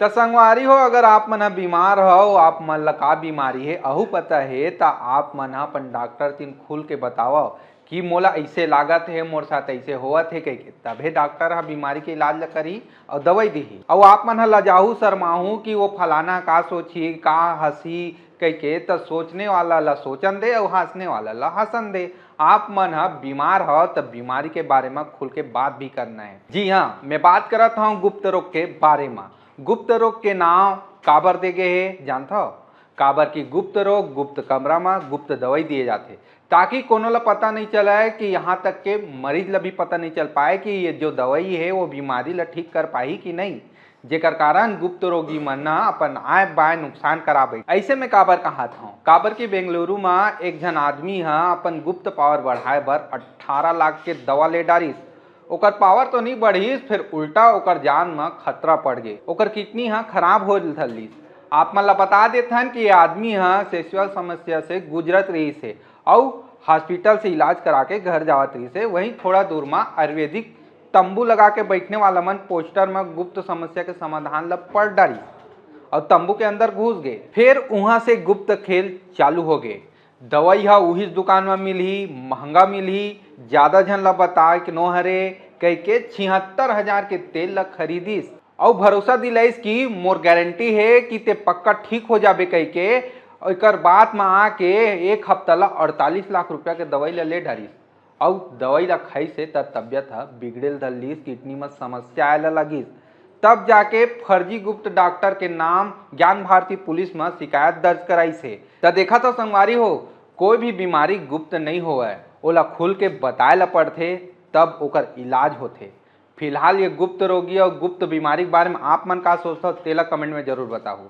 त संगवारी हो, अगर आप मन ह बीमार हो, आप मन ला का बीमारी हे अहू पता हे त आप मन ह अपन डॉक्टर तीन खुल के बतावव कि मोला ऐसे लागत हे, मोर साथ ऐसे होवत हे कहिके, तभे डॉक्टर ह बीमारी के इलाज ला करही और दवाई दिही। अउ आप मन ह लजाहू शरमाहू कि वो फलाना का सोची का हंसी कहिके, त सोचने वाला ला सोचन दे और हंसने वाला ला हंसन दे। आप मन ह बीमार हो तब बीमारी के बारे में खुल के बात भी करना है। जी हाँ, मैं बात करत हूँ गुप्त रोग के बारे में। गुप्त रोग के नाम काबर दे गे हे जानत हो? काबर की गुप्त रोग गुप्त कमरा में गुप्त दवाई दिए जाते, ताकि कोनो ला पता नहीं चले कि यहाँ तक के मरीज ला भी पता नहीं चल पाए कि ये जो दवाई है वो बीमारी ला ठीक कर पाही कि नहीं, जेकर कारण गुप्त रोगी मन अपन आय बाय नुकसान करा बैठ। ऐसे में काबर कहत हूँ, काबर की बेंगलुरु में एक जन आदमी ह अपन गुप्त पावर बढ़ाए बर 18 लाख के दवा ले डारिस। ओकर पावर तो नहीं बढ़िस, फिर उल्टा ओकर जान में खतरा पड़ गे, ओकर किडनी ह खराब हो धरलिस। आप मन ला बता देथन कि ये आदमी ह सेक्सुअल समस्या से गुजरत रहिस हे और हॉस्पिटल से इलाज करा के घर जावत रहिस हे। वहीं थोड़ा दूर में आयुर्वेदिक तंबू लगा के बैठने वाला मन पोस्टर में गुप्त समस्या के समाधान ला पढ़ डारी और तंबू के अंदर घुस गए। फिर वहां से गुप्त खेल चालू हो गए। दवाई हा उही दुकान में मिलही, महंगा मिलही, ज्यादा झन ला बताए कि नो हरे कह के 76,000 के तेल ला खरीदिस और भरोसा दिलाइस कि मोर गारंटी है कि ते पक्का ठीक हो जाबे कह के। एकर बात में आके एक हफ्ता ला 48 लाख रुपया के दवाई ला ले डारिस और दवाई ला खाई से तबियत ह बिगड़ेल धरलिस, किडनी में समस्या आए ला लगिस। तब जाके फर्जी गुप्त डॉक्टर के नाम ज्ञान भारती पुलिस में शिकायत दर्ज कराइस है। त देखा तो संगवारी हो, कोई भी बीमारी गुप्त नहीं होवे, ओला खुल के बताए ला पड़थे तब ओकर इलाज होथे। फिलहाल ये गुप्त रोगी और गुप्त बीमारी के बारे में आप मन का सोचते हो तेला कमेंट में जरूर बताओ।